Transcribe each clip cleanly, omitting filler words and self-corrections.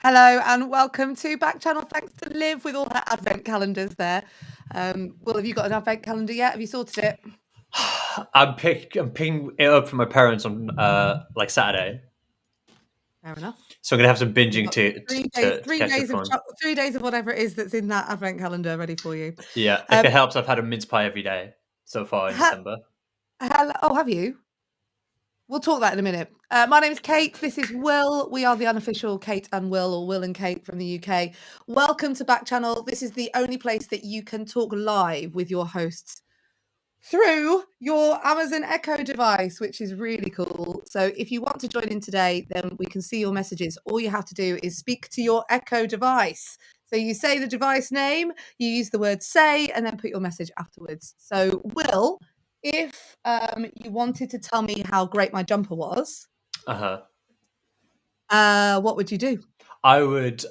Hello and welcome to Backchannel. Thanks to Liv with all her advent calendars there. Will, have you got an advent calendar yet? Have you sorted it? I'm picking it up from my parents on like Saturday, Fair enough. so I'm gonna have some You've binging got to catch up on. 3 days of whatever it is that's in that advent calendar ready for you. Yeah, if it helps, I've had a mince pie every day so far in December. Hello. Oh, have you? We'll talk that in a minute. My name is Kate. This is Will. We are the unofficial Kate and Will, or Will and Kate from the UK. Welcome to Backchannel. This is the only place that you can talk live with your hosts through your Amazon Echo device, which is really cool. So if you want to join in today, then we can see your messages. All you have to do is speak to your Echo device. So you say the device name, you use the word say, and then put your message afterwards. So Will, if you wanted to tell me how great my jumper was, what would you do? I would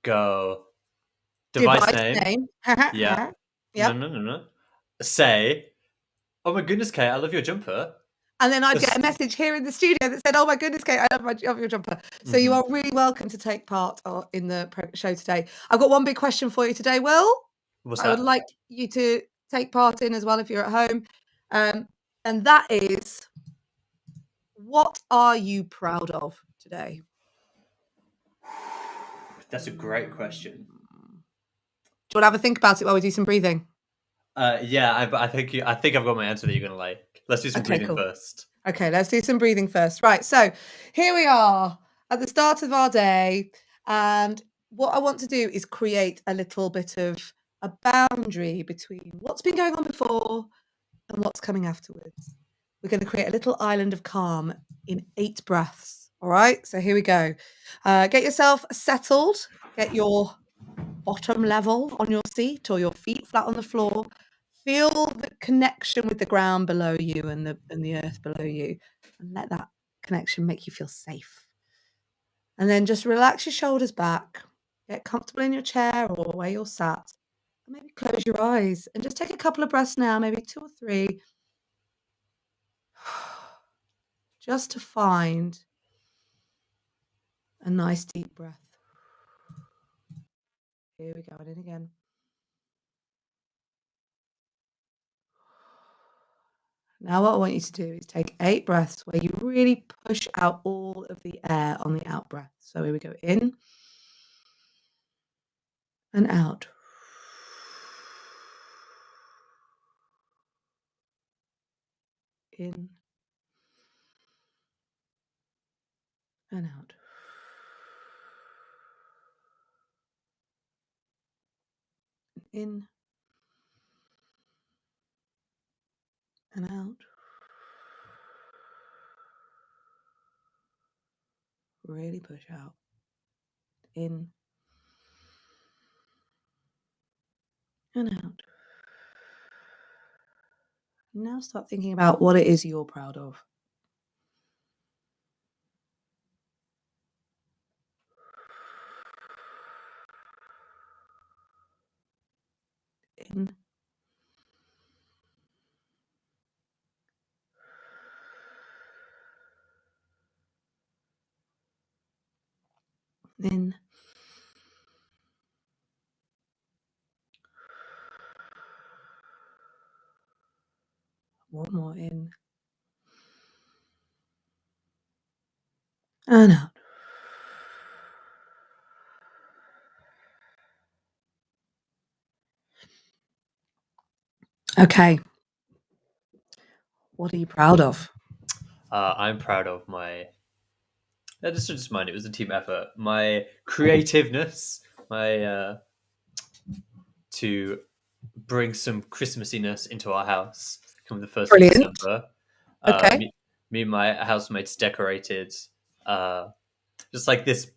go device name. Yeah. Yep. No. Say, oh my goodness, Kate, I love your jumper. And then I'd get a message here in the studio that said, "Oh my goodness, Kate, I love your jumper." So you are really welcome to take part in the show today. I've got one big question for you today, Will. What's I would that? like you to take part in as well if you're at home. And that is, what are you proud of today? That's a great question. Do you want to have a think about it while we do some breathing? Yeah, I think I've got my answer that you're gonna like. Let's do some breathing first. Okay, let's do some breathing first. Right, so here we are at the start of our day, and what I want to do is create a little bit of a boundary between what's been going on before and what's coming afterwards. We're going to create a little island of calm in 8 breaths. All right, so here we go. Get yourself settled. Get your bottom level on your seat or your feet flat on the floor. Feel the connection with the ground below you and the earth below you, and let that connection make you feel safe. And then just relax your shoulders back. Get comfortable in your chair or where you're sat. And maybe close your eyes and just take a couple of breaths now, maybe 2 or 3. Just to find a nice deep breath. Here we go, and in again. Now what I want you to do is take 8 breaths where you really push out all of the air on the out breath. So here we go, in and out. In and out. In and out. Really push out. In and out. Now start thinking about what it is you're proud of. In in one more, in and out. Okay. What are you proud of? I'm proud of my. This is just mine. It was a team effort. My creativeness, my to bring some Christmassiness into our house. Come the 1st of December. Okay. Me and my housemates decorated just like this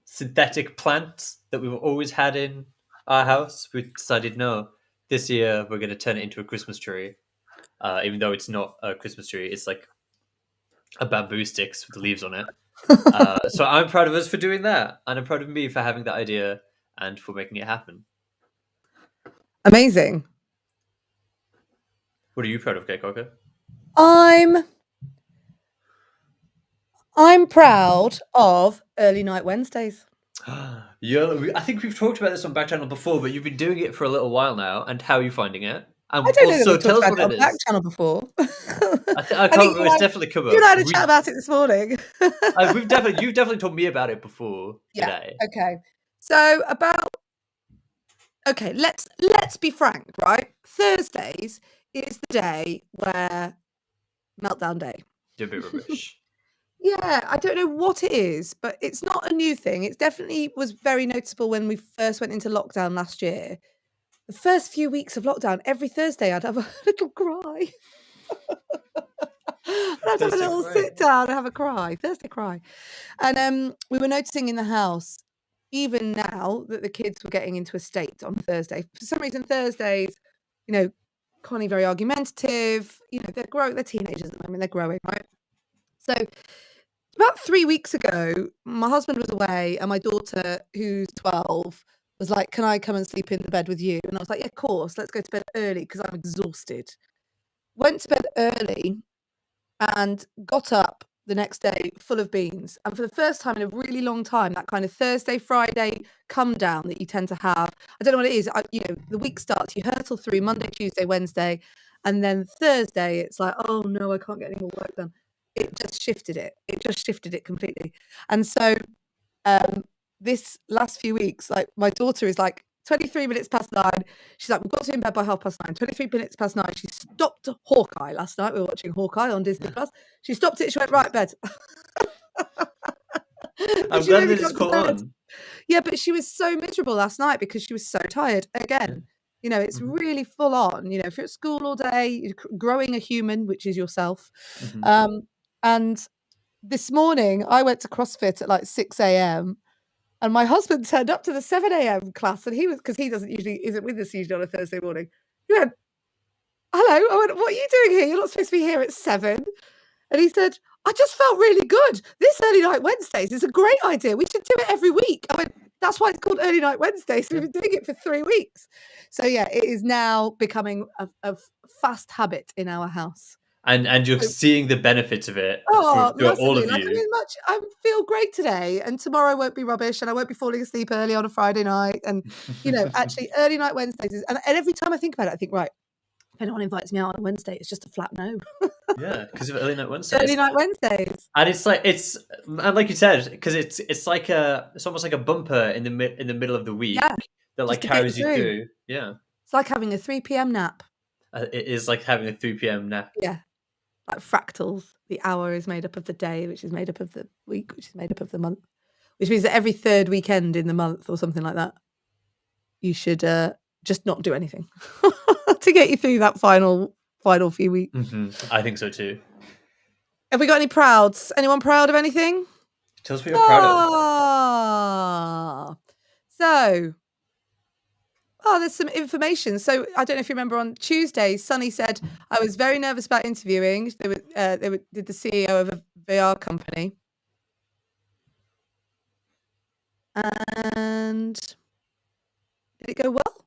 synthetic plant that we've always had in our house. We decided, no, this year we're going to turn it into a Christmas tree. Even though it's not a Christmas tree, it's like a bamboo sticks with the leaves on it. So I'm proud of us for doing that, and I'm proud of me for having that idea and for making it happen. Amazing. What are you proud of, Kate Cocker? I'm I'm proud of early night Wednesdays. I think we've talked about this on Backchannel before, but you've been doing it for a little while now. And how are you finding it? I And don't know that also, we've tell talked us about what it on it is. Backchannel before. I I can't think remember. It's definitely come you and I up. had a chat about it this morning. You've definitely told me about it before today. Okay. So let's be frank, right? Thursdays is the day where meltdown day. You're a bit rubbish. Yeah, I don't know what it is, but it's not a new thing. It definitely was very noticeable when we first went into lockdown last year. The first few weeks of lockdown, every Thursday I'd have a little cry. I'd have to have a Thursday little cry. sit down and have a cry, Thursday cry. And we were noticing in the house, even now, that the kids were getting into a state on Thursday. For some reason, Thursdays, you know, Connie very argumentative. They're teenagers at the moment. They're growing, right? So about 3 weeks ago, my husband was away, and my daughter, who's 12, was like, "Can I come and sleep in the bed with you?" And I was like, "Yeah, of course. Let's go to bed early because I'm exhausted." Went to bed early and got up the next day full of beans. And for the first time in a really long time, that kind of Thursday, Friday come down that you tend to have. I don't know what it is. The week starts, you hurtle through Monday, Tuesday, Wednesday, and then Thursday, it's like, oh no, I can't get any more work done. It just shifted it. It just shifted it completely. And so this last few weeks, like my daughter is like 23 minutes past 9. She's like, we've got to be in bed by 9:30. 23 minutes past 9. She stopped Hawkeye last night. We were watching Hawkeye on Disney Plus. She stopped it. She went right bed. I'm She glad made me that it's go to caught bed. on. Yeah, but she was so miserable last night because she was so tired. Again, it's really full on. If you're at school all day, you're growing a human, which is yourself. And this morning, I went to CrossFit at like 6 a.m. And my husband turned up to the 7 a.m. class, and because he isn't with us usually on a Thursday morning. He went, "Hello." I went, "What are you doing here? You're not supposed to be here at 7." And he said, "I just felt really good. This early night Wednesdays is a great idea. We should do it every week." I went, "That's why it's called early night Wednesdays. We've been doing it for 3 weeks." So yeah, it is now becoming a fast habit in our house. And you're So seeing the benefits of it Oh, through all massively. of Like, you. I feel great today, and tomorrow won't be rubbish, and I won't be falling asleep early on a Friday night. And, actually, early night Wednesdays and every time I think about it, I think, right, if anyone invites me out on a Wednesday, it's just a flat no. Yeah, because of early night Early Wednesdays. night Wednesdays. And and like you said, because it's almost like a bumper in the middle of the week Yeah, that like just to get you carries you through. through. Yeah, It's like having a 3 PM nap. it is like having a 3 p.m. nap. Yeah, like fractals. The hour is made up of the day, which is made up of the week, which is made up of the month, which means that every third weekend in the month or something like that, you should just not do anything to get you through that final few weeks. I think so too. Have we got any prouds? Anyone proud of anything? Tell us what you're proud of. So, there's some information. So I don't know if you remember on Tuesday, Sunny said I was very nervous about interviewing. Did the CEO of a VR company, and did it go well?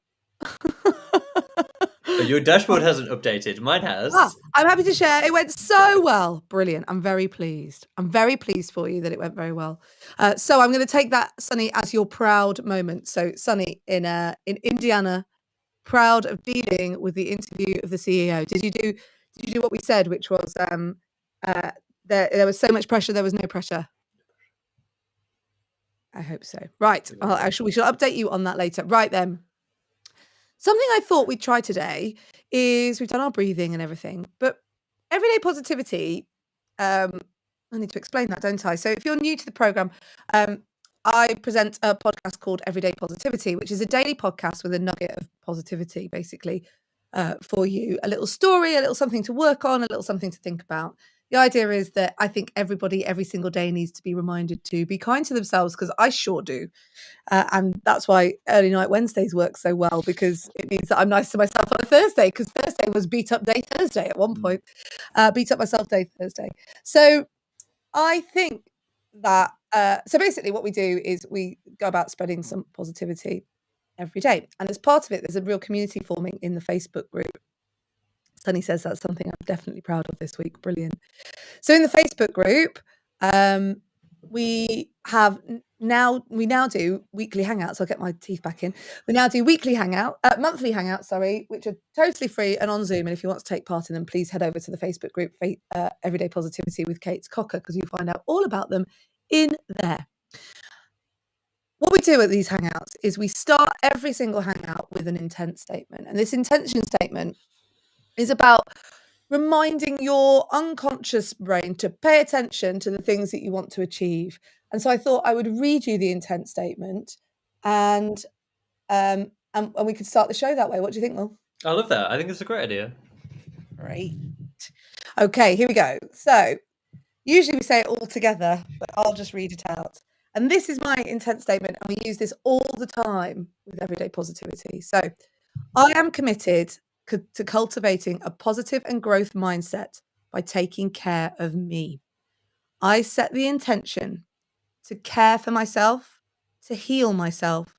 Your dashboard hasn't updated. Mine has. I'm happy to share. It went so well. Brilliant. I'm very pleased. I'm very pleased for you that it went very well. So I'm going to take that, Sunny, as your proud moment. So Sunny in Indiana, proud of dealing with the interview of the CEO. Did you do what we said, which was there was so much pressure, there was no pressure? I hope so. Right. We shall update you on that later. Right then. Something I thought we'd try today is we've done our breathing and everything, but everyday positivity, I need to explain that, don't I? So if you're new to the program, I present a podcast called Everyday Positivity, which is a daily podcast with a nugget of positivity, basically, for you. A little story, a little something to work on, a little something to think about. The idea is that I think everybody every single day needs to be reminded to be kind to themselves, because I sure do. And that's why early night Wednesdays work so well, because it means that I'm nice to myself on a Thursday, because Thursday was beat up day Thursday at one point. Beat up myself day Thursday. So I think that, so basically what we do is we go about spreading some positivity every day. And as part of it, there's a real community forming in the Facebook group. Sunny says that's something I'm definitely proud of this week. Brilliant. So in the Facebook group, We now do weekly hangouts. I'll get my teeth back in. We now do monthly hangouts, sorry, which are totally free and on Zoom. And if you want to take part in them, please head over to the Facebook group, Everyday Positivity with Kate's Cocker, because you'll find out all about them in there. What we do at these hangouts is we start every single hangout with an intent statement. And this intention statement is about reminding your unconscious brain to pay attention to the things that you want to achieve. And so I thought I would read you the intent statement and we could start the show that way. What do you think, Will? I love that. I think it's a great idea. Great. Okay, here we go. So usually we say it all together, but I'll just read it out. And this is my intent statement, and we use this all the time with Everyday Positivity. So I am committed to cultivating a positive and growth mindset by taking care of me. I set the intention to care for myself, to heal myself,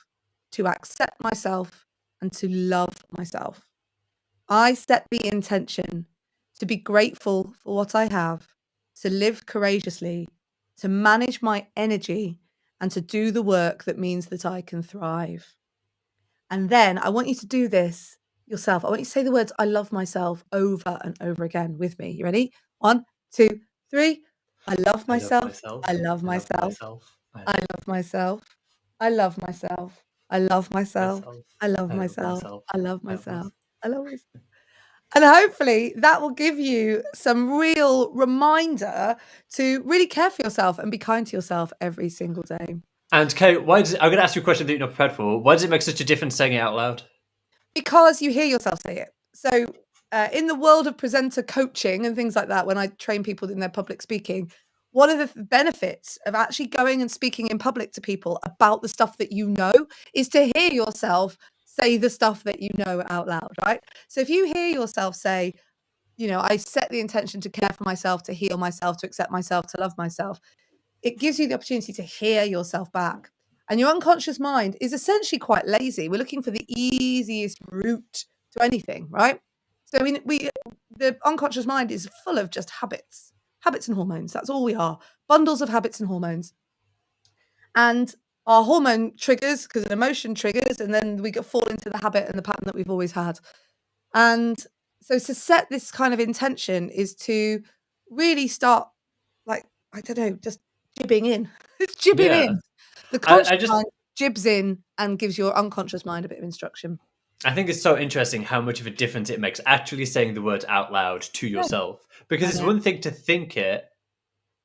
to accept myself, and to love myself. I set the intention to be grateful for what I have, to live courageously, to manage my energy, and to do the work that means that I can thrive. And then I want you to do this yourself. I want you to say the words, I love myself, over and over again with me. You ready? 1, 2, 3. I love myself. I love myself. I love myself. I love myself. I love myself. I love myself. I love myself. I love myself. And hopefully that will give you some real reminder to really care for yourself and be kind to yourself every single day. And Kate, I'm going to ask you a question that you're not prepared for. Why does it make such a difference saying it out loud? Because you hear yourself say it. So in the world of presenter coaching and things like that, when I train people in their public speaking, one of the benefits of actually going and speaking in public to people about the stuff that you know is to hear yourself say the stuff that you know out loud, right? So if you hear yourself say, I set the intention to care for myself, to heal myself, to accept myself, to love myself, it gives you the opportunity to hear yourself back. And your unconscious mind is essentially quite lazy. We're looking for the easiest route to anything, right? So the unconscious mind is full of just habits and hormones. That's all we are. Bundles of habits and hormones. And our hormone triggers because an emotion triggers, and then we fall into the habit and the pattern that we've always had. And so to set this kind of intention is to really start, just jibbing in. It's jibbing in. The conscious mind jibs in and gives your unconscious mind a bit of instruction. I think it's so interesting how much of a difference it makes actually saying the words out loud to yourself. Because it's one thing to think it,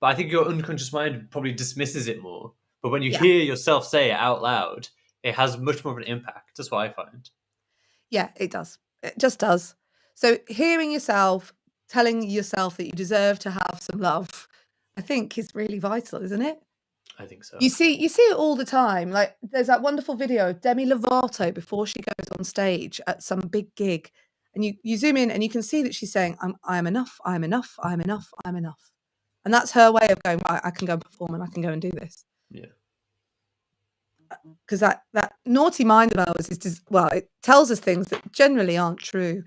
but I think your unconscious mind probably dismisses it more. But when you hear yourself say it out loud, it has much more of an impact. That's what I find. Yeah, it does. It just does. So hearing yourself, telling yourself that you deserve to have some love, I think is really vital, isn't it? I think so. You see it all the time. Like there's that wonderful video of Demi Lovato before she goes on stage at some big gig, and you zoom in and you can see that she's saying, I am enough, I am enough, I am enough, I am enough. And that's her way of going, right, I can go and perform and I can go and do this. Yeah. Because that naughty mind of ours it tells us things that generally aren't true.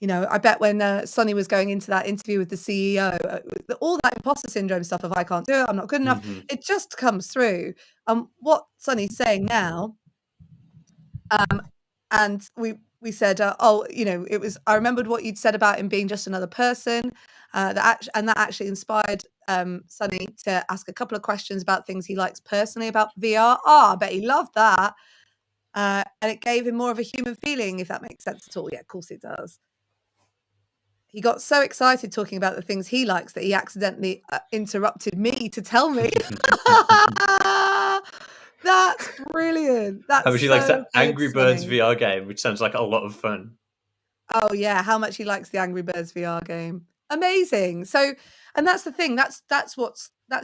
I bet when Sonny was going into that interview with the CEO, all that imposter syndrome stuff of I can't do it, I'm not good enough, it just comes through. What Sonny's saying now, and we said, it was, I remembered what you'd said about him being just another person, that actually inspired Sonny to ask a couple of questions about things he likes personally about VR. I bet he loved that. And it gave him more of a human feeling, if that makes sense at all. Yeah, of course it does. He got so excited talking about the things he likes that he accidentally interrupted me to tell me. That's brilliant. That's how much he likes the Angry Birds Sonny. VR game, which sounds like a lot of fun. Oh yeah, how much he likes the Angry Birds VR game. Amazing. So, and that's the thing. That's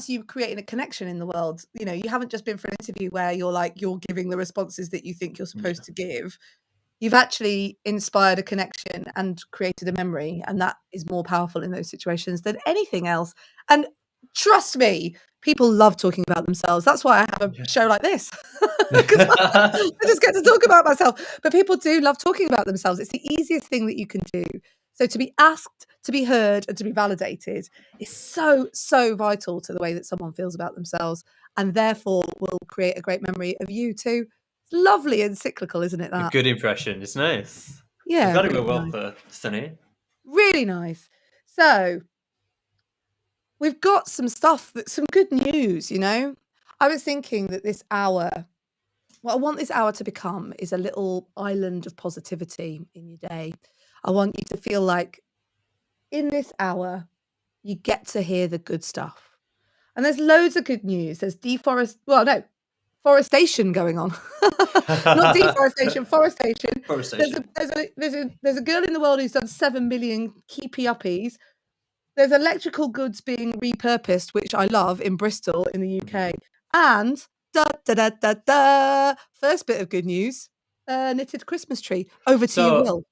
you creating a connection in the world. You haven't just been for an interview where you're giving the responses that you think you're supposed to give. You've actually inspired a connection and created a memory, and that is more powerful in those situations than anything else. And trust me, people love talking about themselves. That's why I have a show like this. Because I just get to talk about myself. But people do love talking about themselves. It's the easiest thing that you can do. So to be asked, to be heard, and to be validated is so, so vital to the way that someone feels about themselves, and therefore will create a great memory of you too. It's lovely and cyclical, isn't it, A that? good impression. It's nice. Yeah, Got to really go well nice. for Sunny. Really nice. So we've got some stuff some good news, you know? I was thinking that this hour, what I want this hour to become is a little island of positivity in your day. I want you to feel like in this hour, you get to hear the good stuff. And there's loads of good news. There's forestation going on. Not deforestation, forestation. Forestation. There's a girl in the world who's done 7 million keepy uppies. There's electrical goods being repurposed, which I love, in Bristol in the UK. And first bit of good news, knitted Christmas tree. Over to you, Will.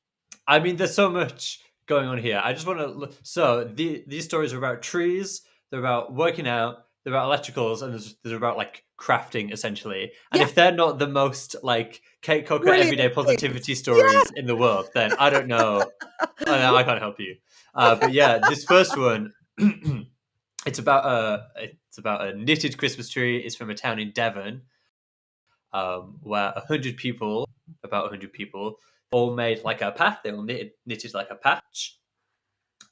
I mean, there's so much going on here. I just want to. So these stories are about trees. They're about working out. They're about electricals, and they're about like crafting essentially. And if they're not the most like Kate Coker Brilliant everyday positivity stories in the world, then I don't know. I can't help you. But yeah, this first one, it's about a knitted Christmas tree. It's from a town in Devon, where about 100 people, all made like a patch. They all knitted like a patch.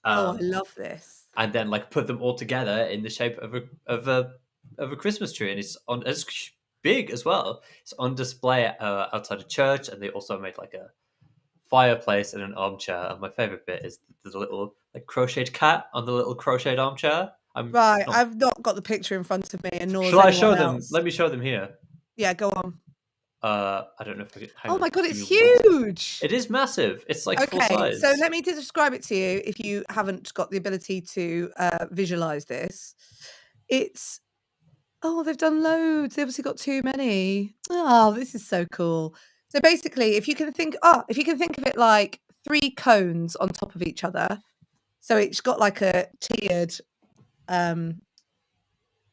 I love this. And then like put them all together in the shape of a Christmas tree, and it's big as well. It's on display outside a church, and they also made like a fireplace and an armchair. And my favorite bit is there's a little like crocheted cat on the little crocheted armchair. I've not got the picture in front of me, and nor Shall I show them? Else. Let me show them here. Yeah, go on. I don't know if I can. Oh my god, it's huge! It is massive. It's like full size. So let me describe it to you if you haven't got the ability to visualize this. It's they've done loads. They obviously got too many. Oh, this is so cool. So basically, if you can think of it like 3 cones on top of each other, so it's got like a tiered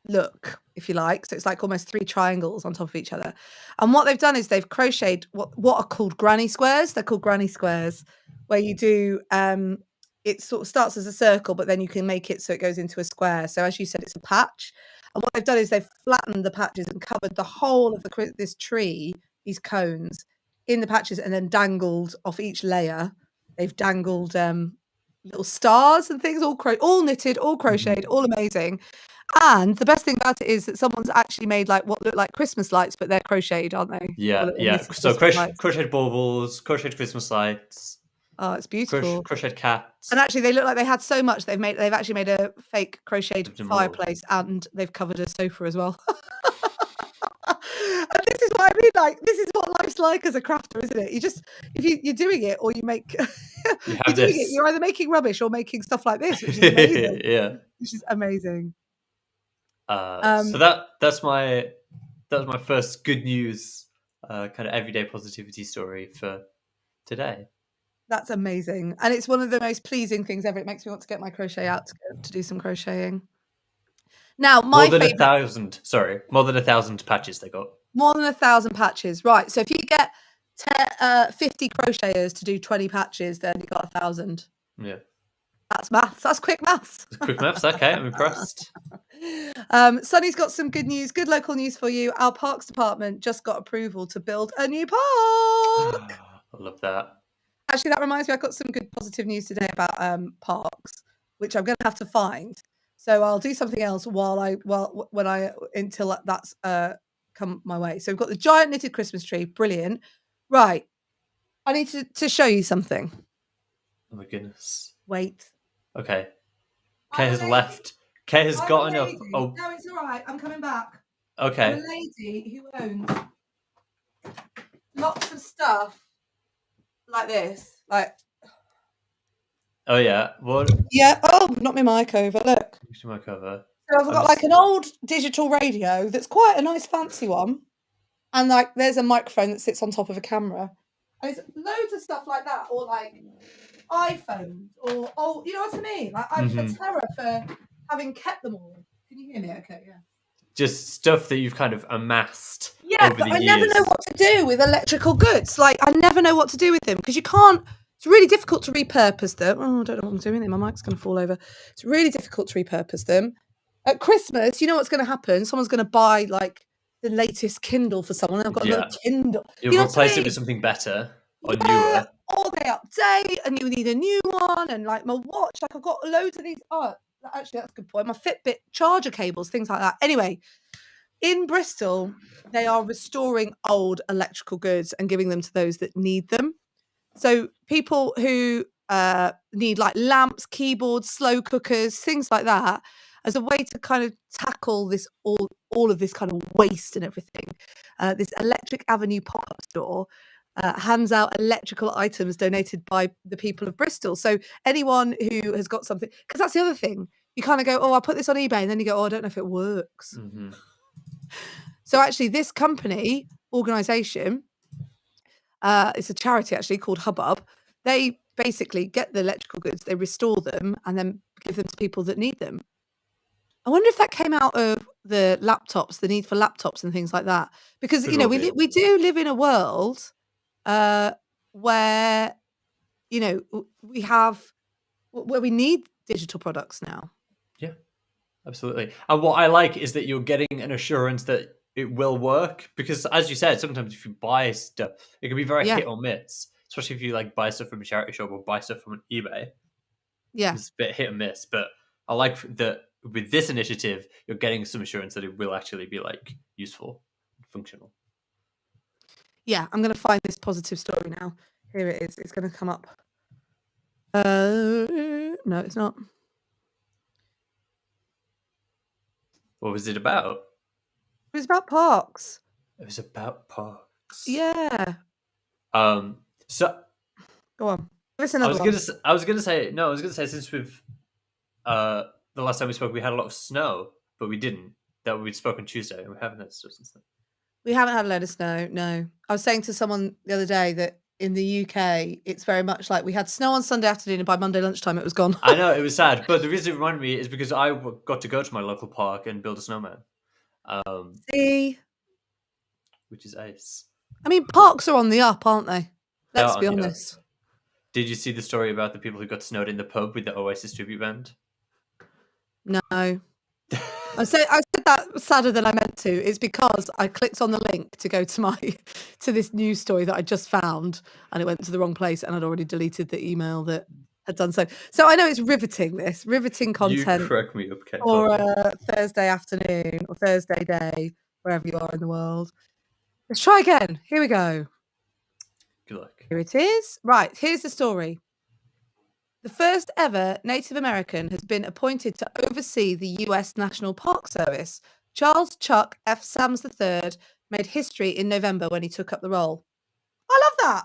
look, if you like. So it's like almost 3 triangles on top of each other. And what they've done is they've crocheted what are called granny squares. They're called granny squares, where you do it sort of starts as a circle, but then you can make it so it goes into a square. So as you said, it's a patch. And what they've done is they've flattened the patches and covered the whole of this tree, these cones, in the patches, and then dangled off each layer. They've dangled little stars and things, all knitted, all crocheted, all amazing. And the best thing about it is that someone's actually made like what look like Christmas lights, but they're crocheted, aren't they? Yeah. So crocheted baubles, crocheted Christmas lights. Oh, it's beautiful. Crocheted cats. And actually, they look like they had so much they've actually made a fake crocheted fireplace, and they've covered a sofa as well. And this is what I mean. Like, this is what life's like as a crafter, isn't it? You just you're doing it, or you make you're doing it. You're either making rubbish or making stuff like this, which is amazing. Yeah, which is amazing. So that's my first good news, kind of everyday positivity story for today. That's amazing, and it's one of the most pleasing things ever. It makes me want to get my crochet out to do some crocheting. Now, more than 1,000 patches they got. More than 1,000 patches, right? So if you get 50 crocheters to do 20 patches, then you got 1,000. Yeah, that's maths. That's quick maths. Quick maths. Okay, I'm impressed. Sunny's got some good news, good local news for you. Our parks department just got approval to build a new park. I love that. Actually, that reminds me, I've got some good positive news today about parks, which I'm going to have to find. So I'll do something else until that's come my way. So we've got the giant knitted Christmas tree, brilliant. Right, I need to show you something. Oh my goodness! Wait. Okay. Kay has left. Kay has gotten up. Oh no, it's all right. I'm coming back. Okay. I'm a lady who owns lots of stuff like this, like. Oh yeah, what? Yeah. Oh, knock my mic over. Look. My cover. So I've got like an old digital radio that's quite a nice, fancy one, and like there's a microphone that sits on top of a camera. And it's loads of stuff like that, or like iPhones, or you know what I mean. Like I'm a terror for having kept them all. Can you hear me? Okay, yeah. Just stuff that you've kind of amassed. Yeah, over but the I years. never know what to do with electrical goods. Like I never know what to do with them because you can't It's really difficult to repurpose them. Oh, I don't know what I'm doing here. My mic's going to fall over. It's really difficult to repurpose them. At Christmas, you know what's going to happen? Someone's going to buy like the latest Kindle for someone. I've got another Kindle. You You'll know what I replace it mean? with something better or Yeah, newer. or they update and you need a new one. And like my watch, like I've got loads of these. Oh, actually, that's a good point. My Fitbit charger cables, things like that. Anyway, in Bristol, they are restoring old electrical goods and giving them to those that need them. So people who need like lamps, keyboards, slow cookers, things like that, as a way to kind of tackle this all of this kind of waste and everything. This Electric Avenue pop-up store hands out electrical items donated by the people of Bristol. So anyone who has got something, because that's the other thing, you kind of go, oh, I'll put this on eBay, and then you go, oh, I don't know if it works. Mm-hmm. So actually, this company organization, it's a charity actually called Hubbub. They basically get the electrical goods, they restore them, and then give them to people that need them. I wonder if that came out of the laptops, the need for laptops and things like that, because Could well we be. we do live in a world where we have where we need digital products now. Yeah, absolutely. And what I like is that you're getting an assurance that it will work, because as you said, sometimes if you buy stuff, it can be very Yeah, hit or miss, especially if you like buy stuff from a charity shop or buy stuff from eBay. yeah, It's a bit hit or miss, but I like that with this initiative, you're getting some assurance that it will actually be like useful, functional. yeah. I'm going to find this positive story now. Here it is. It's going to come up. No, it's not. What was it about? It was about parks. It was about parks. Yeah. So Go on. Give us I another was one. gonna say since we've the last time we spoke we had a lot of snow, but we didn't. That we'd spoken Tuesday and we haven't had snow since then. We haven't had a load of snow, no. I was saying to someone the other day that in the UK, it's very much like we had snow on Sunday afternoon and by Monday lunchtime it was gone. I know, it was sad, but the reason it reminded me is because I got to go to my local park and build a snowman, See? which is ace. I mean, parks are on the up, aren't they? They Let's are be on the up. honest. Did you see the story about the people who got snowed in the pub with the Oasis tribute band? No. I said that sadder than I meant to. It's because I clicked on the link to go to to this news story that I just found, and it went to the wrong place, and I'd already deleted the email that had done so. So I know it's riveting You content crack me up, Kate. for a Thursday afternoon or Thursday day, wherever you are in the world. Let's try again. Here we go. Good luck. Here it is. Right, here's the story. The first ever Native American has been appointed to oversee the US National Park Service. Charles Chuck F. Sams III made history in November when he took up the role. I love that.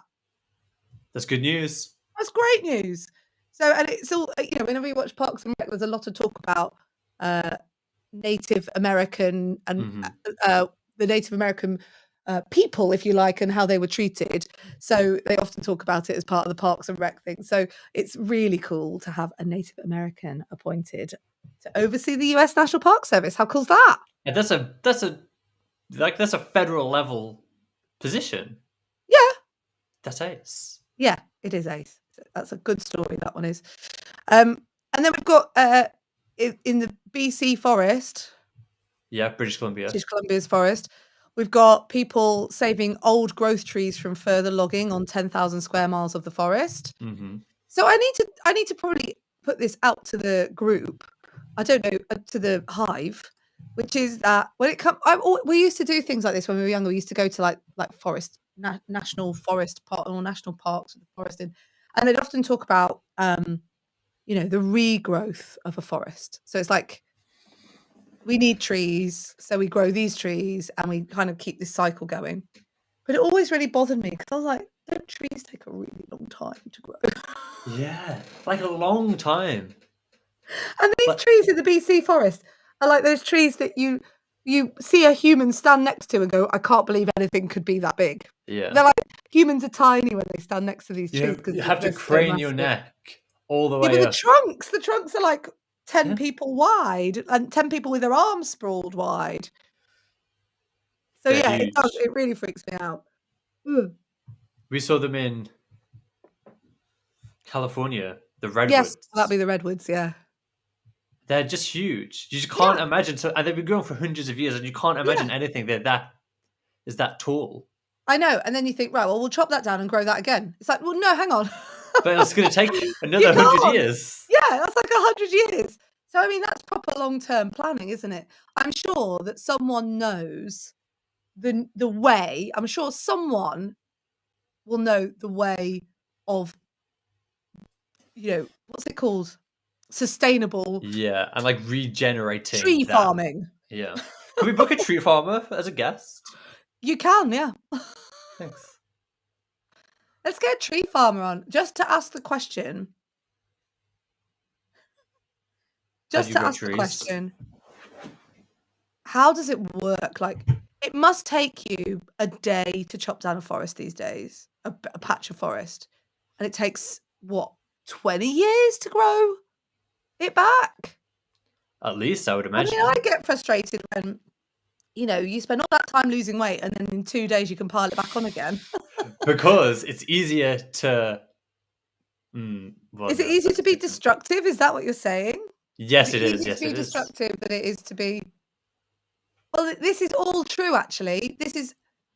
That's good news. That's great news. So, and it's all, whenever you watch Parks and Rec, there's a lot of talk about Native American and the Native American people, if you like, and how they were treated. So they often talk about it as part of the Parks and Rec thing. So it's really cool to have a Native American appointed to oversee the US National Park Service. How cool's that? And that's a federal level position. Yeah. That's ace. Yeah, it is ace. That's a good story, that one is. And then we've got in the BC forest. Yeah, British Columbia's forest. We've got people saving old growth trees from further logging on 10,000 square miles of the forest. Mm-hmm. So I need to probably put this out to the group. I don't know, to the hive, which is that when it comes, we used to do things like this when we were younger. We used to go to like forest, national forest park or national parks with the forest in, and they'd often talk about, the regrowth of a forest. So it's like, we need trees, so we grow these trees and we kind of keep this cycle going. But it always really bothered me because I was like, don't trees take a really long time to grow? Yeah, like a long time. And these trees in the BC forest are like those trees that you see a human stand next to and go, I can't believe anything could be that big. Yeah. They're like, humans are tiny when they stand next to these trees. You have to so crane your neck all the way but up. the trunks are like 10 people wide and 10 people with their arms sprawled wide. So They're it does. huge. It really freaks me out. We saw them in California, the Yes, redwoods. that'd be the redwoods. Yeah, they're just huge. You just can't Yeah. imagine. So, and they've been growing for hundreds of years, and you can't imagine anything that is that tall. I know. And then you think, right, well, we'll chop that down and grow that again. It's like, well, no, hang on. But it's going to take You another 100 can't. years. Yeah, that's like 100 years. So, I mean, that's proper long-term planning, isn't it? I'm sure that someone knows the way. I'm sure someone will know the way of, what's it called? Sustainable Yeah, and like regenerating tree that. farming. Yeah. Can we book a tree farmer as a guest? You can, yeah. Thanks. Let's get a tree farmer on just to ask the question. Just to ask the question, how does it work? Like, it must take you a day to chop down a forest these days, a patch of forest, and it takes, what, 20 years to grow it back? At least, I would I imagine. mean, I get frustrated when, you spend all that time losing weight and then in 2 days you can pile it back on again. Because it's easier to... Is it easier to be destructive? Is that what you're saying? Yes, it is. Easier Yes, to be it is. destructive than it is to be... Well, this is all true, actually.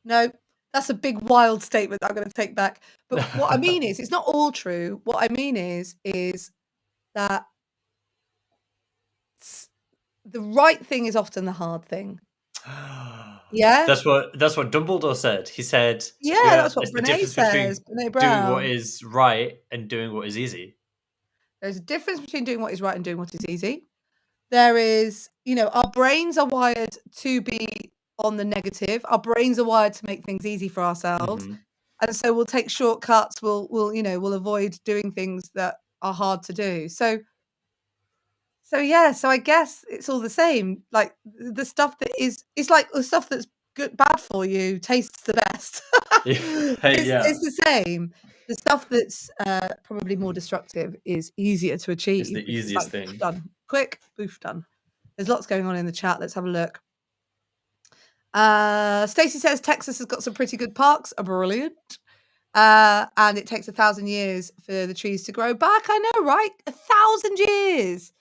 No, that's a big, wild statement that I'm going to take back. But what I mean is, it's not all true. What I mean is that the right thing is often the hard thing. Yeah? That's what Dumbledore said. He said, Yeah, that's what it's the Brené difference says, between Brené doing what Brown. is right and doing what is easy. There's a difference between doing what is right and doing what is easy. There is, our brains are wired to be on the negative. Our brains are wired to make things easy for ourselves. Mhm. And so we'll take shortcuts. We'll avoid doing things that are hard to do. So I guess it's all the same. Like the stuff that it's like the stuff that's bad for you tastes the best. It's the same. The stuff that's probably more destructive is easier to achieve. It's the because easiest like, thing. Done. Quick, boof, done. There's lots going on in the chat. Let's have a look. Stacey says Texas has got some pretty good parks. Brilliant. And it takes 1,000 years for the trees to grow back. I know, right? 1,000 years.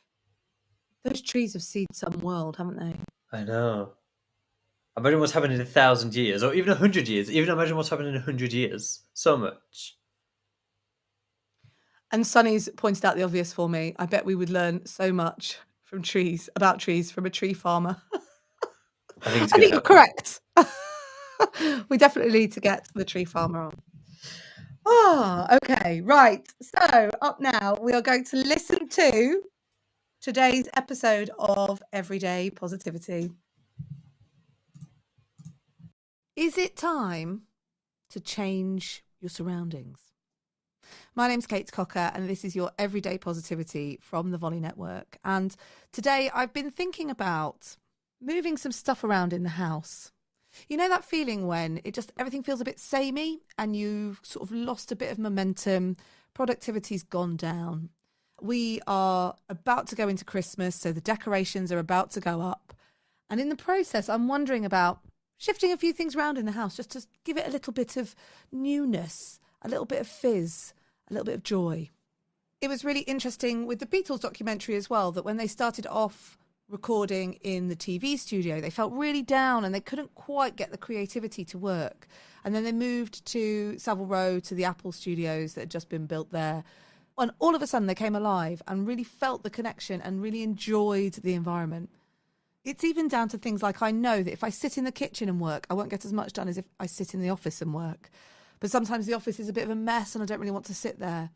Those trees have seen some world, haven't they? I know. Imagine what's happened in 1,000 years, or even 100 years. Even imagine what's happened in 100 years. So much. And Sunny's pointed out the obvious for me. I bet we would learn so much about trees from a tree farmer. I think it's I going think to you're happen. correct. We definitely need to get the tree farmer on. Okay, right. So up now, we are going to listen to today's episode of Everyday Positivity. Is it time to change your surroundings? My name's Kate Cocker, and this is your Everyday Positivity from the Volley Network. And today I've been thinking about moving some stuff around in the house. You know that feeling when everything feels a bit samey and you've sort of lost a bit of momentum, productivity's gone down. We are about to go into Christmas, so the decorations are about to go up. And in the process, I'm wondering about shifting a few things around in the house just to give it a little bit of newness, a little bit of fizz, a little bit of joy. It was really interesting with the Beatles documentary as well, that when they started off recording in the TV studio, they felt really down and they couldn't quite get the creativity to work. And then they moved to Savile Row, to the Apple studios that had just been built there. And all of a sudden they came alive and really felt the connection and really enjoyed the environment. It's even down to things like, I know that if I sit in the kitchen and work, I won't get as much done as if I sit in the office and work. But sometimes the office is a bit of a mess and I don't really want to sit there.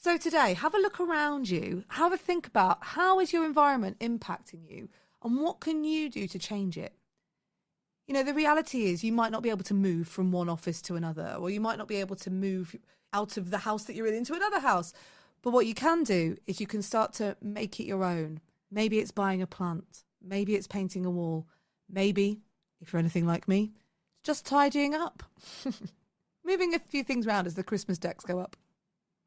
So today, have a look around you, have a think about how is your environment impacting you and what can you do to change it? The reality is you might not be able to move from one office to another, or you might not be able to move out of the house that you're in into another house. But what you can do is you can start to make it your own. Maybe it's buying a plant. Maybe it's painting a wall. Maybe, if you're anything like me, just tidying up. Moving a few things around as the Christmas decks go up.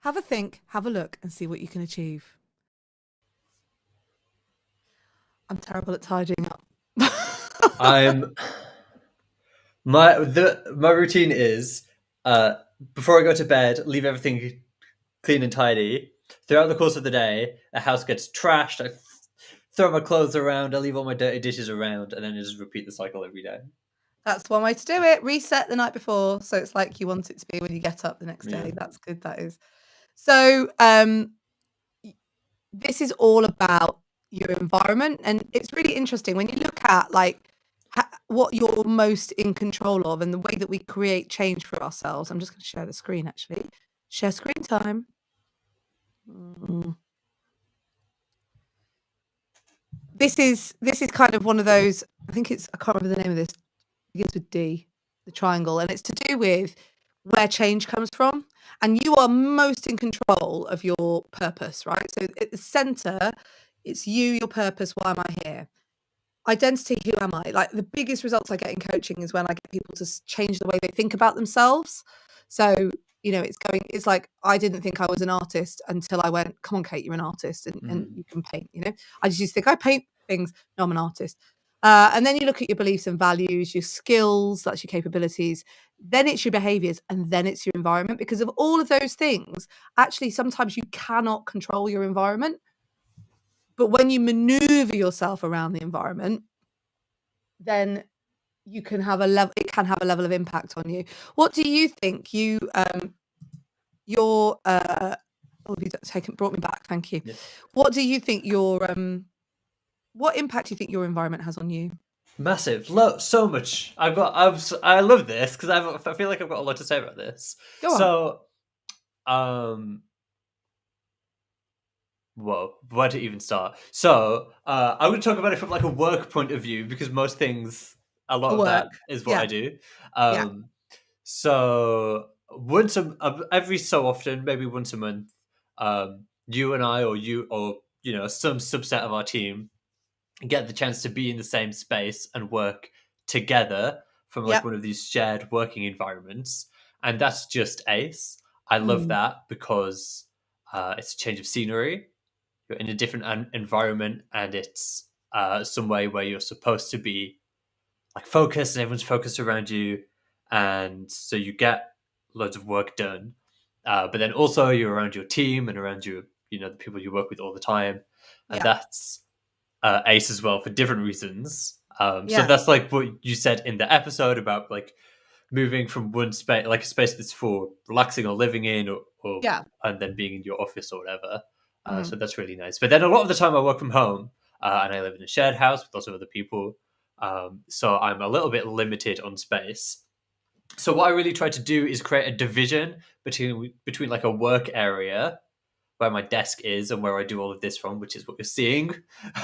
Have a think, have a look, and see what you can achieve. I'm terrible at tidying up. My routine is before I go to bed, leave everything clean and tidy. Throughout the course of the day, the house gets trashed. I throw my clothes around. I leave all my dirty dishes around, and then I just repeat the cycle every day. That's one way to do it. Reset the night before, so it's like you want it to be when you get up the next day. Yeah. That's good, that is. So, this is all about your environment, and it's really interesting when you look at, like, what you're most in control of and the way that we create change for ourselves. I'm just gonna share the screen, actually. Share screen time. This is kind of one of those, I think it's, I can't remember the name of this. It begins with D, the triangle, and it's to do with where change comes from. And you are most in control of your purpose, right? So at the center, it's you, your purpose, why am I here? Identity, who am I? Like, the biggest results I get in coaching is when I get people to change the way they think about themselves. So, it's like, I didn't think I was an artist until I went, come on, Kate, you're an artist and you can paint, I just used to think I paint things. No, I'm an artist. And then you look at your beliefs and values, your skills, that's your capabilities, then it's your behaviors, and then it's your environment. Because of all of those things, actually, sometimes you cannot control your environment. But when you maneuver yourself around the environment, then it can have a level of impact on you. What do you think your you've brought me back, thank you. Yeah. What do you think what impact do you think your environment has on you? Massive, so much. I love this because I feel like I've got a lot to say about this. Go on. So, whoa, where to even start? So, I'm going to talk about it from like a work point of view because most things, a lot of that is what I do. Yeah. So every so often, maybe once a month, you and I, or some subset of our team, get the chance to be in the same space and work together from like Yep. one of these shared working environments, and that's just ace. I love Mm. that because it's a change of scenery. You're in a different environment, and it's some way where you're supposed to be like focused, and everyone's focused around you, and so you get loads of work done. But then also you're around your team and around the people you work with all the time, and Yeah. that's ace as well for different reasons. So Yeah. that's like what you said in the episode about like moving from one space, like a space that's for relaxing or living in, or Yeah. and then being in your office or whatever. Mm. So that's really nice. But then a lot of the time I work from home, and I live in a shared house with lots of other people. So I'm a little bit limited on space. So what I really try to do is create a division between like a work area where my desk is and where I do all of this from, which is what you're seeing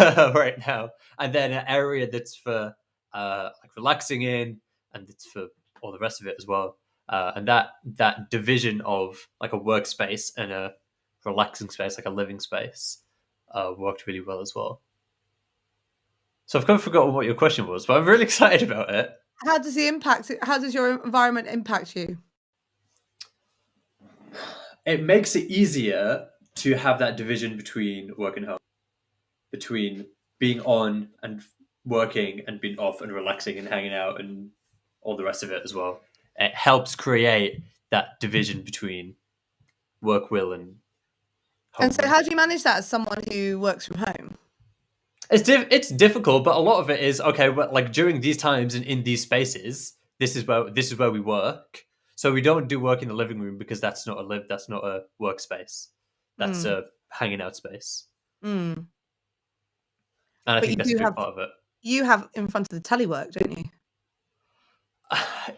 right now, and then an area that's for like relaxing in, and it's for all the rest of it as well. And that division of like a workspace and a relaxing space, like a living space, worked really well as well. So I've kind of forgotten what your question was, but I'm really excited about it. How does your environment impact you? It makes it easier to have that division between work and home, between being on and working and being off and relaxing and hanging out and all the rest of it as well. It helps create that division between work will and home. And so how do you manage that as someone who works from home? It's difficult, but a lot of it is okay. But like during these times and in these spaces, this is where we work. So we don't do work in the living room because that's not a workspace. That's a hanging out space. Mm. And I But think that's a big part of it. you have in front of the telly work, don't you?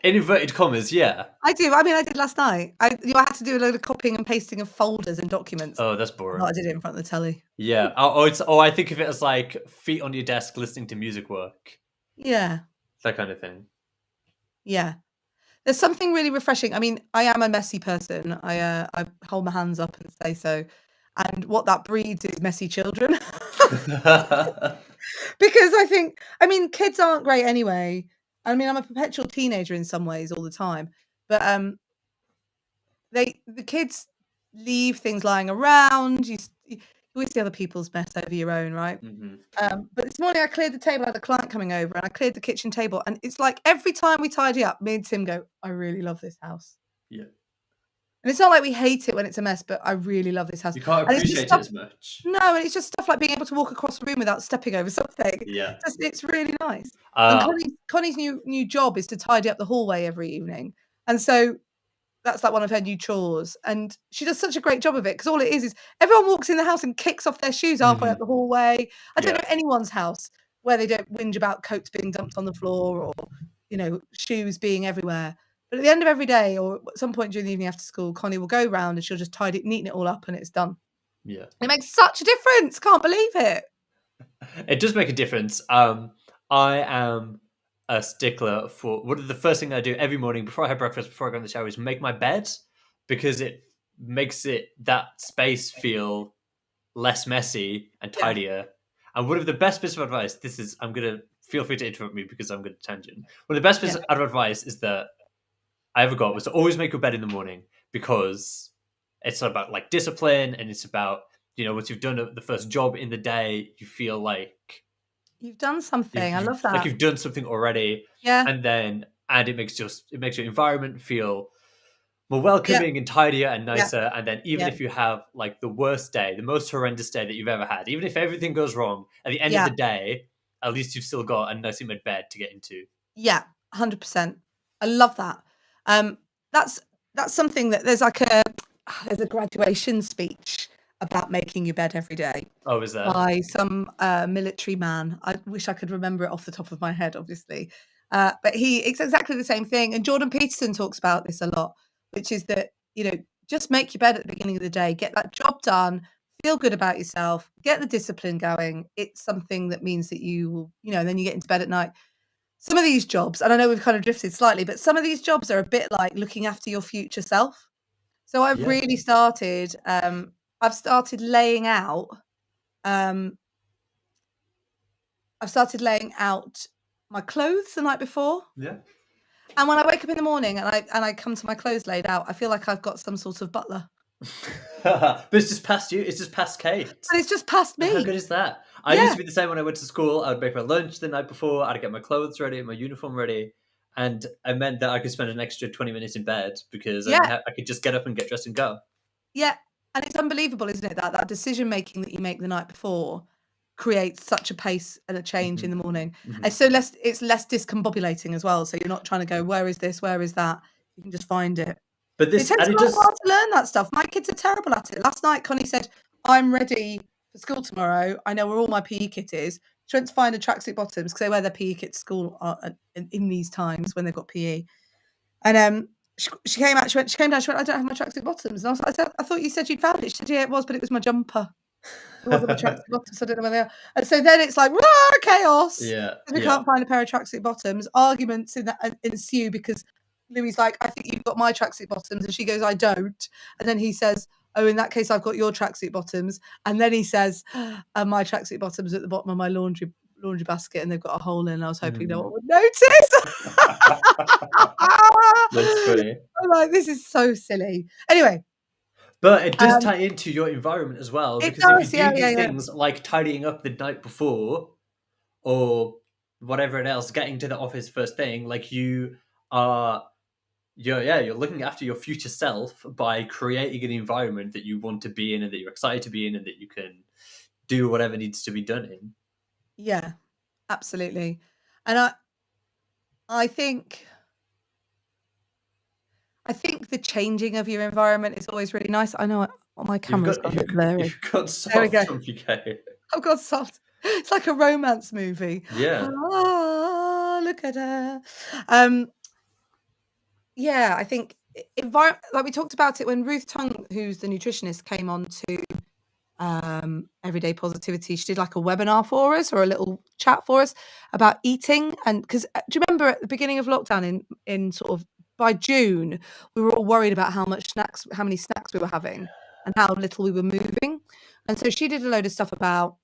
In inverted commas, yeah. I do. I mean, I did last night. I had to do a load of copying and pasting of folders and documents. Oh, that's boring. No, I did it in front of the telly. Yeah. I think of it as like feet on your desk listening to music work. Yeah. That kind of thing. Yeah. There's something really refreshing. I mean, I am a messy person. I hold my hands up and say so. And what that breeds is messy children. Because kids aren't great anyway. I mean, I'm a perpetual teenager in some ways all the time. But the kids leave things lying around. You always see other people's mess over your own, right? Mm-hmm. But this morning I cleared the table. I had a client coming over, and I cleared the kitchen table. And it's like every time we tidy up, me and Tim go, "I really love this house." Yeah. And it's not like we hate it when it's a mess, but I really love this house. You can't And it's just appreciate it stuff. as much. No, and it's just stuff like being able to walk across the room without stepping over something. Yeah. It's really nice. And Uh, Connie's new job is to tidy up the hallway every evening, and so that's like one of her new chores, and she does such a great job of it because all it is everyone walks in the house and kicks off their shoes halfway up the hallway. I don't Yeah. know anyone's house where they don't whinge about coats being dumped on the floor or, shoes being everywhere. But at the end of every day or at some point during the evening after school, Connie will go round and she'll just neaten it all up and it's done. Yeah. It makes such a difference. Can't believe it. It does make a difference. I am a stickler for one of the first thing I do every morning before I have breakfast, before I go in the shower, is make my bed because it makes that space feel less messy and Yeah. tidier. And one of the best bits of advice, I'm gonna feel free to interrupt me because I'm gonna tangent. One of the best bits Yeah. of advice is that I ever got was to always make your bed in the morning because it's about like discipline and it's about, once you've done the first job in the day, you feel like You've done something. I love that. you've done something already. Yeah. And it makes your environment feel more welcoming and tidier and nicer. And then even if you have like the worst day, the most horrendous day that you've ever had, even if everything goes wrong, at the end of the day, at least you've still got a nicely made bed to get into. Yeah, 100%. I love that. That's something that there's a graduation speech about making your bed every day. Oh, is there? By some military man. I wish I could remember it off the top of my head, obviously. But it's exactly the same thing. And Jordan Peterson talks about this a lot, which is that, just make your bed at the beginning of the day, get that job done, feel good about yourself, get the discipline going. It's something that means that you will, and then you get into bed at night. Some of these jobs, and I know we've kind of drifted slightly, but some of these jobs are a bit like looking after your future self. So I've really started, I've started laying out my clothes the night before. Yeah. And when I wake up in the morning and I come to my clothes laid out, I feel like I've got some sort of butler. But it's just past you. It's just past Kate. But it's just past me. How good is that? I used to be the same when I went to school. I would make my lunch the night before. I'd get my clothes ready, my uniform ready. And it meant that I could spend an extra 20 minutes in bed because I could just get up and get dressed and go. Yeah. And it's unbelievable, isn't it? That decision making that you make the night before creates such a pace and a change in the morning. And so it's less discombobulating as well. So you're not trying to go, where is this? Where is that? You can just find it. But It takes a long while to learn that stuff. My kids are terrible at it. Last night, Connie said, I'm ready for school tomorrow. I know where all my PE kit is. She went to find the tracksuit bottoms because they wear their PE kit to school in these times when they've got PE. And she came out, she came down, she went, I don't have my tracksuit bottoms. And I was like, I thought you said you'd found it. She said, yeah, it was, but it was my jumper. It wasn't my tracksuit bottoms, so I don't know where they are. And so then it's like, chaos. Yeah. We can't find a pair of tracksuit bottoms. Arguments ensue because Louis like, I think you've got my tracksuit bottoms. And she goes, I don't. And then he says, oh, in that case, I've got your tracksuit bottoms. And then he says, my tracksuit bottoms are at the bottom of my laundry basket and they've got a hole in. I was hoping no one would notice. That's funny. I'm like, this is so silly. Anyway. But it does tie into your environment as well. Because if you do things like tidying up the night before or whatever else, getting to the office first thing, like you're looking after your future self by creating an environment that you want to be in and that you're excited to be in and that you can do whatever needs to be done in. Yeah, absolutely. And I think the changing of your environment is always really nice. I know my camera's got a bit blurry. You've got soft on you, Kate. I've got soft. It's like a romance movie. Yeah. Look at her. Yeah, I think like we talked about it when Ruth Tung, who's the nutritionist, came on to Everyday Positivity. She did like a webinar for us or a little chat for us about eating. And because do you remember at the beginning of lockdown in sort of by June, we were all worried about how many snacks we were having and how little we were moving. And so she did a load of stuff about,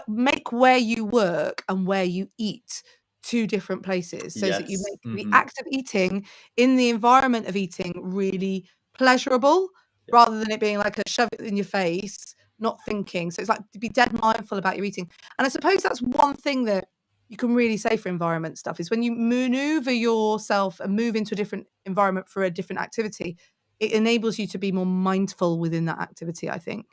make where you work and where you eat two different places so that you make the act of eating in the environment of eating really pleasurable rather than it being like a shove it in your face, not thinking. So it's like to be dead mindful about your eating. And I suppose that's one thing that you can really say for environment stuff is when you maneuver yourself and move into a different environment for a different activity, it enables you to be more mindful within that activity, I think.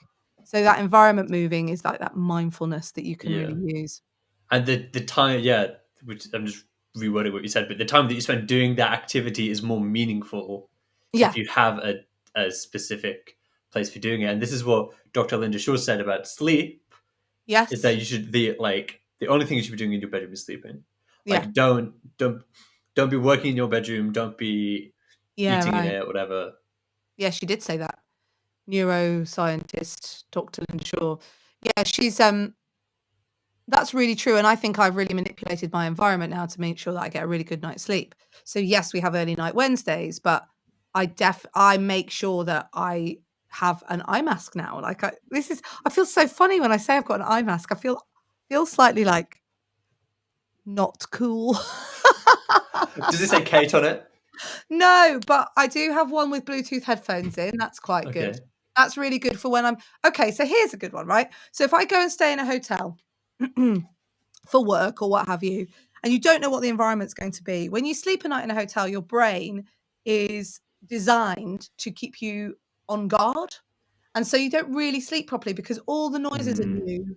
So that environment moving is like that mindfulness that you can Yeah. really use. And the time, yeah, which I'm just rewording what you said, but the time that you spend doing that activity is more meaningful Yeah. if you have a specific place for doing it. And this is what Dr. Linda Shaw said about sleep, is that Yes. you should the only thing you should be doing in your bedroom is sleeping. Yeah. Like don't be working in your bedroom, don't be Yeah, eating in right. it, whatever. Yeah, she did say that. Neuroscientist Dr. Linda Shaw. Yeah, she's that's really true, and I think I've really manipulated my environment now to make sure that I get a really good night's sleep. So yes, we have early night Wednesdays, but I make sure that I have an eye mask now. Like I feel so funny when I say I've got an eye mask. I feel slightly like not cool. Does it say Kate on it? No, but I do have one with Bluetooth headphones in. That's quite good. Okay. That's really good for when I'm okay. So here's a good one, right? So if I go and stay in a hotel for work or what have you, and you don't know what the environment's going to be, when you sleep a night in a hotel, your brain is designed to keep you on guard. And so you don't really sleep properly because all the noises are Mm,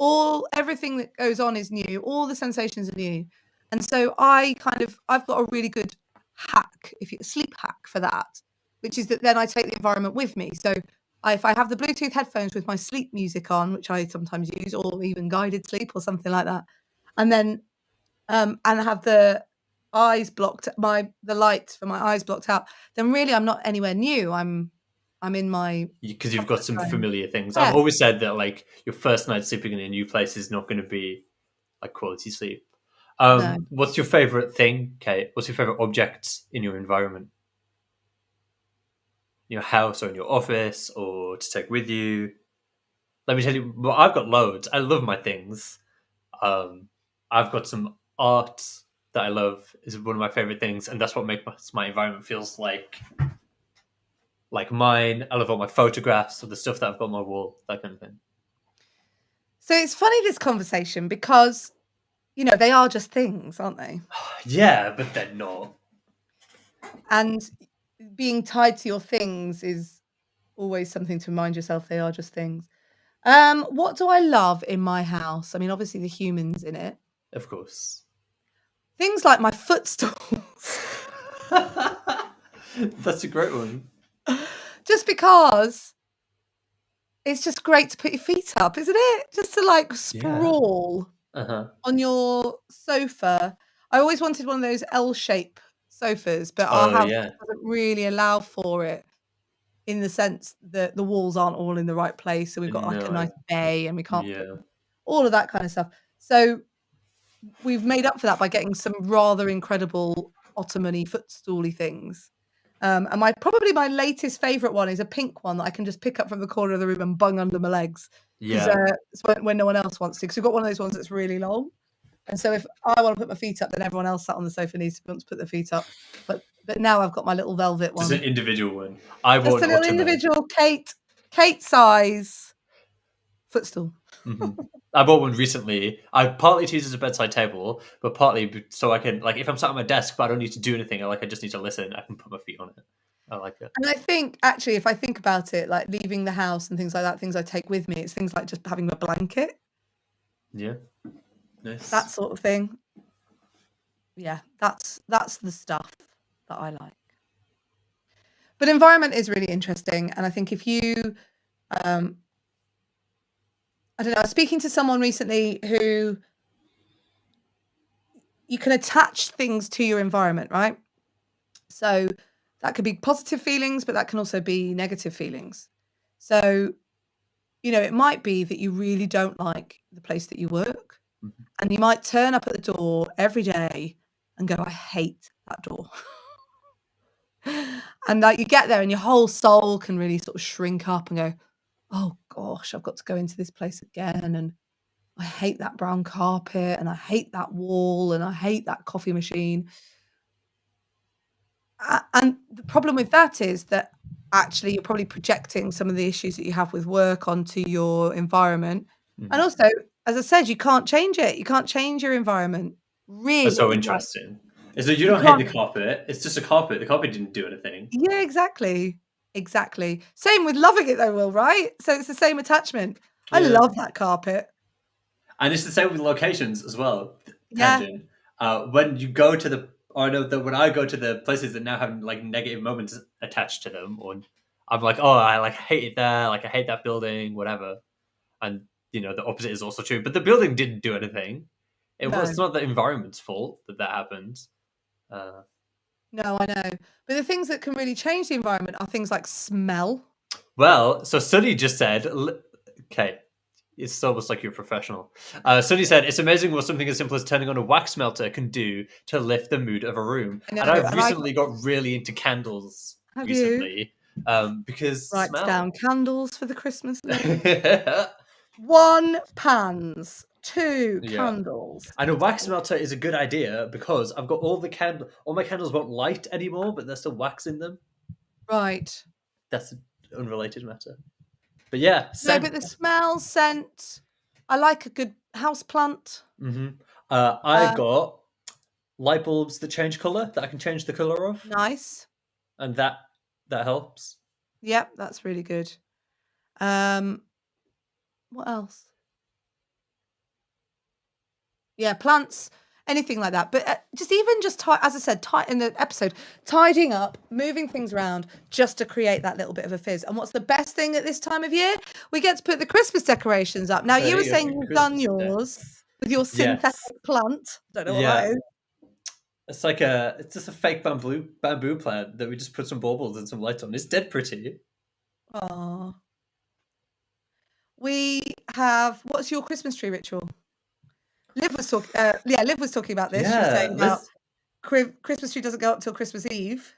new, everything that goes on is new, all the sensations are new. And so I've got a really good hack, sleep hack for that, which is that then I take the environment with me. So if I have the Bluetooth headphones with my sleep music on, which I sometimes use, or even guided sleep or something like that, and then and have the lights for my eyes blocked out, then really I'm not anywhere new. I'm in my because you've got comfort some zone. familiar things. I've Yeah. always said that like your first night sleeping in a new place is not going to be like quality sleep. No. What's your favorite thing, Kate? What's your favorite object in your environment? In your house or in your office or to take with you? Let me tell you, well, I've got loads. I love my things. Um, I've got some art that I love. Is one of my favorite things, and that's what makes my environment feels like mine. I love all my photographs or the stuff that I've got on my wall, that kind of thing. So it's funny, this conversation, because, they are just things, aren't they? Yeah, but they're not. And being tied to your things is always something to remind yourself they are just things. What do I love in my house? I mean, obviously the humans in it. Of course. Things like my footstools. That's a great one. Just because it's just great to put your feet up, isn't it? Just to like Yeah. sprawl Uh-huh. on your sofa. I always wanted one of those L-shape sofas, but our Oh house yeah. just doesn't really allow for it, in the sense that the walls aren't all in the right place, so we've got like a nice No. bay and we can't put Yeah. all of that kind of stuff. So we've made up for that by getting some rather incredible ottoman-y, footstooly things. And probably my latest favorite one is a pink one that I can just pick up from the corner of the room and bung under my legs, 'cause, Yeah. it's when no one else wants to. 'Cause we've got one of those ones that's really long, and so if I wanna put my feet up, then everyone else sat on the sofa needs to want to put their feet up. But now I've got my little velvet Just an one. individual one. I Just want a little Ottoman. individual Kate size footstool. Hmm. I bought one recently. I partly to use as a bedside table, but partly so I can like if I'm sat at my desk but I don't need to do anything, I just need to listen. I can put my feet on it. I like it. And I think, actually, if I think about it, like leaving the house and things like that, things I take with me, it's things like just having a blanket, Yeah, nice. that sort of thing. Yeah, that's the stuff that I like. But environment is really interesting, and I think if you, um I don't know, I was speaking to someone recently who you can attach things to your environment, right? So that could be positive feelings, but that can also be negative feelings. So, it might be that you really don't like the place that you work, Mhm. and you might turn up at the door every day and go, "I hate that door." And, like, you get there and your whole soul can really sort of shrink up and go, "Oh gosh, I've got to go into this place again, and I hate that brown carpet, and I hate that wall, and I hate that coffee machine." And the problem with that is that actually you're probably projecting some of the issues that you have with work onto your environment. And Mhm. also, as I said, you can't change it. You can't change your environment. Really. That's so Like, interesting. Is that you you don't hate can't. the carpet? It's just a carpet. The carpet didn't do anything. Yeah, exactly. Exactly. Same with loving it though, Will, right? So it's the same attachment. I Yeah. love that carpet. And it's the same with locations as well. Yeah. Tangent. When you go to the, or I know that when I go to the places that now have like negative moments attached to them, or I'm like, oh, I like hate it there, like I hate that building, whatever. And you know, the opposite is also true. But the building didn't do anything. It's No. not the environment's fault that happened. No, I know. But the things that can really change the environment are things like smell. Well, so Sunny just said, okay, it's almost like you're a professional. Sunny said, it's amazing what something as simple as turning on a wax melter can do to lift the mood of a room. I know. And I've And recently got really into candles have you recently because write smell. down candles for the Christmas list? 1 pans, 2 Yeah. candles. And a wax melter is a good idea because I've got all my candles won't light anymore, but there's still wax in them. Right. That's an unrelated matter. But yeah, No, but the smell, scent. I like a good house plant. I got light bulbs that change color that I can change the color of, Nice. and that helps. Yep, that's really good. What else? Yeah, plants, anything like that. But just as I said, in the episode, tidying up, moving things around, just to create that little bit of a fizz. And what's the best thing at this time of year? We get to put the Christmas decorations up. Now, you were saying you've done yours with your synthetic plant. Don't know what that is. It's like it's just a fake bamboo plant that we just put some baubles and some lights on. It's dead pretty. Oh. We have. What's your Christmas tree ritual? Liv was talking. Liv was talking about this. She was saying about Christmas tree doesn't go up till Christmas Eve.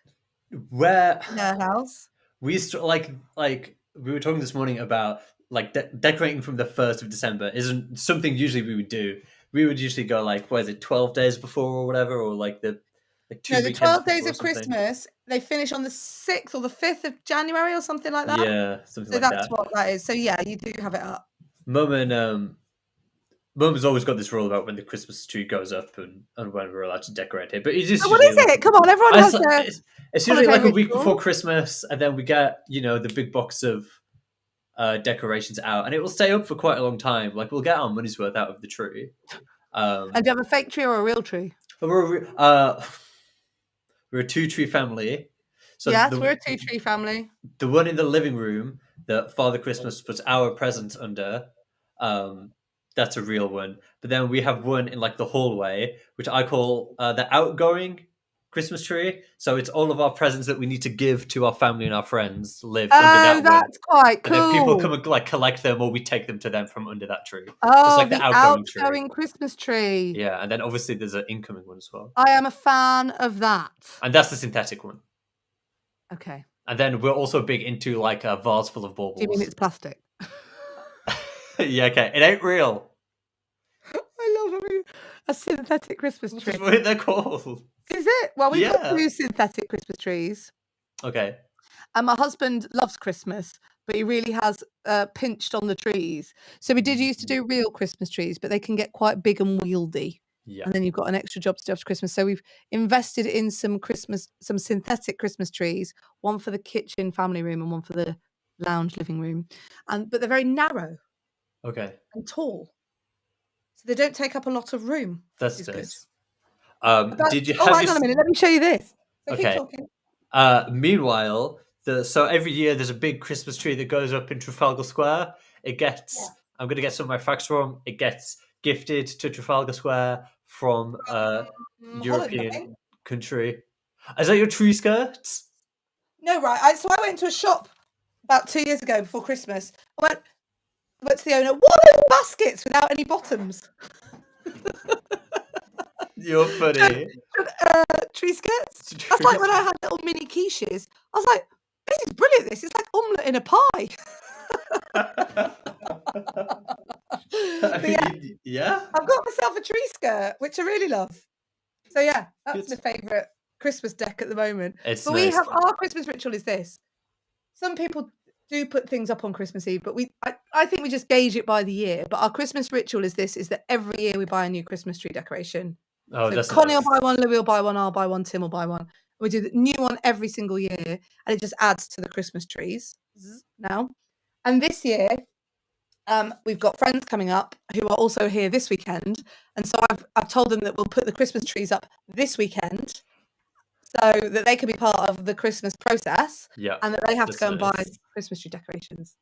Where in her house. We used to like we were talking this morning about like decorating from the 1st of December isn't something usually we would do. We would usually go like, what is it, 12 days before or whatever, or like the 2 the weekends 12 days of something. Christmas, they finish on the 6th or the 5th of January or something like that. Yeah, something so like that's what that is. So yeah, you do have it up. Mum's always got this rule about when the Christmas tree goes up and when we're allowed to decorate it. But it's just what is it? Come on, everyone has their. It's usually like a week before Christmas, and then we get the big box of decorations out, and it will stay up for quite a long time. Like we'll get our money's worth out of the tree. And do you have a fake tree or a real tree? We're a 2-tree family. So yes, we're a 2-tree family. The one in the living room that Father Christmas puts our presents under. That's a real one. But then we have one in like the hallway, which I call the outgoing Christmas tree. So it's all of our presents that we need to give to our family and our friends live under that one. That's quite cool. And then people come and like collect them, or we take them to them from under that tree. Oh, it's like the outgoing Christmas tree. Yeah, and then obviously there's an incoming one as well. I am a fan of that. And that's the synthetic one. Okay. And then we're also big into like a vase full of baubles. Do you mean it's plastic? Yeah, okay. It ain't real. I love a synthetic Christmas tree. What they're called. Is it? Well, we've got 2 synthetic Christmas trees. Okay. And my husband loves Christmas, but he really has pinched on the trees. So we did used to do real Christmas trees, but they can get quite big and wieldy. Yeah. And then you've got an extra job to do after Christmas. So we've invested in some synthetic Christmas trees, one for the kitchen family room and one for the lounge living room. But they're very narrow. Okay. And tall. So they don't take up a lot of room. That's good. Did you hang on a minute, let me show you this. So okay. Keep talking. Meanwhile, so every year there's a big Christmas tree that goes up in Trafalgar Square. It gets I'm gonna get some of my facts wrong. It gets gifted to Trafalgar Square from a European country. Is that your tree skirts? No, right. So I went to a shop about 2 years ago before Christmas. I went to the owner. What are those baskets without any bottoms? You're funny. Tree skirts. That's like when I had little mini quiches. I was like, this is brilliant. This is like omelette in a pie. Yeah. I've got myself a tree skirt, which I really love. So yeah, that's my favourite Christmas deck at the moment. But we have our Christmas ritual is this. Some people do put things up on Christmas Eve, but I think we just gauge it by the year. But our Christmas ritual is that every year we buy a new Christmas tree decoration. Oh, So that's Connie will nice. buy one, Louis will buy one, I'll buy one, Tim will buy one. We do the new one every single year, and it just adds to the Christmas trees now. And this year, we've got friends coming up who are also here this weekend, and so I've told them that we'll put the Christmas trees up this weekend, so that they can be part of the Christmas process, Yeah, and that they have to that's go and buy nice. Christmas tree decorations.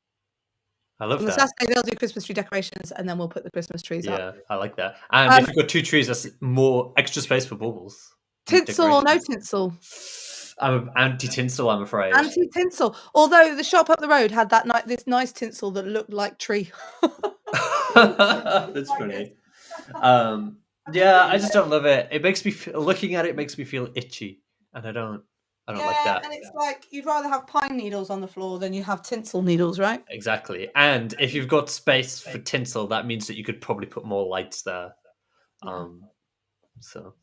I love On the that. Saturday, they'll do Christmas tree decorations, and then we'll put the Christmas trees up. Yeah, I like that. And if you've got 2 trees, that's more extra space for baubles. and Tinsel or no decorations. tinsel? I'm anti-tinsel, I'm afraid. Anti-tinsel. Although the shop up the road had this nice tinsel that looked like tree. That's funny. Yeah, I just don't love it. It makes me looking at it makes me feel itchy, and I don't like that. And it's like you'd rather have pine needles on the floor than you have tinsel needles, right? Exactly. And if you've got space for tinsel, that means that you could probably put more lights there. Yeah. So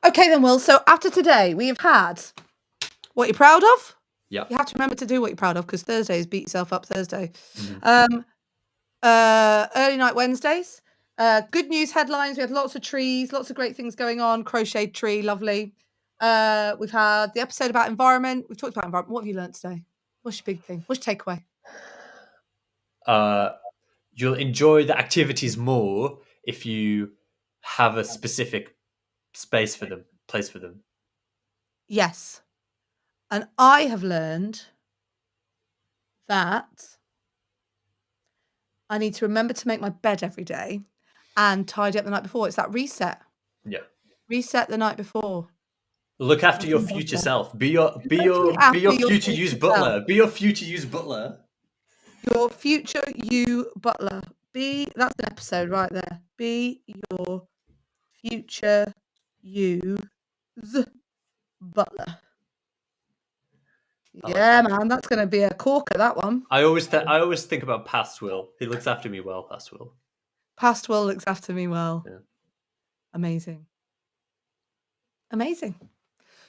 Okay then, Will. So after today, we have had what you're proud of. yeah. You have to remember to do what you're proud of, because Thursday is Beat Yourself Up Thursday. Mhm. Early night Wednesdays. Good news headlines. We had lots of trees, lots of great things going on. Crocheted tree, lovely. We've had the episode about environment. We've talked about environment. What have you learned today? What's your big thing? What's your takeaway? You'll enjoy the activities more if you have a specific space for them, place for them. Yes. And I have learned that I need to remember to make my bed every day and tidy up the night before. It's that reset. Yeah. Reset the night before. Look after your Nothing future better. self. Be your Looking after your future use future butler. self. Be your future use butler. Your future you butler. That's an episode right there. Be your future you butler. I like Yeah, that. man, that's gonna be a corker, that one. I always think about past Will. He looks after me well, past Will. Past Will looks after me well. Yeah. Amazing. Amazing.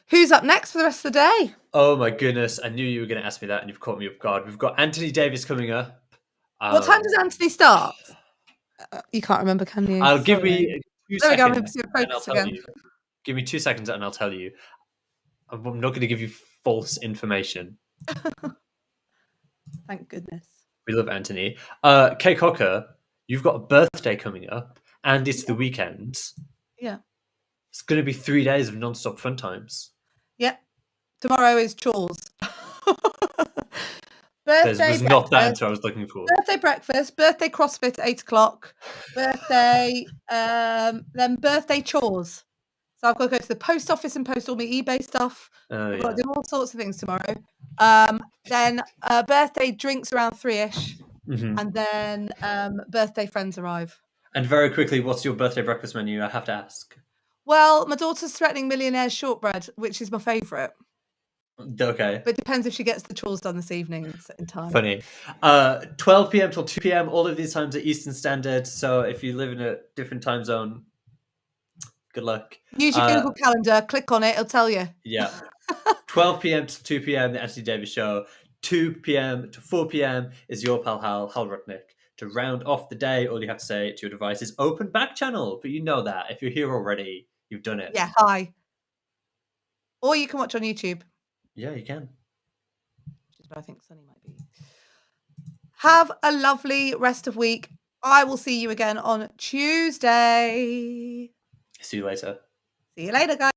Who's up next for the rest of the day? Oh my goodness! I knew you were going to ask me that, and you've caught me off guard. We've got Anthony Davis coming up. What time does Anthony start? You can't remember, can you? I'll give Sorry. me 2 There we go. I'm seconds, and I'll focus tell again. you. Give me 2 seconds, and I'll tell you. I'm not going to give you false information. Thank goodness. We love Anthony. Kay Cocker, you've got a birthday coming up, and it's the weekend. Yeah. It's going to be 3 days of non-stop fun times. Yep. Tomorrow is chores. That was not the answer I was looking for. Birthday breakfast, birthday CrossFit at 8 o'clock, birthday, then birthday chores. So I've got to go to the post office and post all my eBay stuff. I've got to do all sorts of things tomorrow. Then birthday drinks around 3-ish, and then birthday friends arrive. And very quickly, what's your birthday breakfast menu? I have to ask. Well, my daughter's threatening millionaire's shortbread, which is my favourite. Okay. But it depends if she gets the chores done this evening in time. Funny. 12 p.m. till 2 p.m. All of these times are Eastern Standard. So if you live in a different time zone, good luck. Use your Google Calendar. Click on it. It'll tell you. Yeah. 12 p.m. to 2 p.m. The Anthony Davis Show. 2 p.m. to 4 p.m. is your pal Hal Rudnick. To round off the day, all you have to say to your device is open Backchannel. But you know that. If you're here already, you've done it. Yeah, hi. Or you can watch on YouTube. Yeah, you can. Which is where I think Sunny might be. Have a lovely rest of week. I will see you again on Tuesday. See you later. See you later, guys.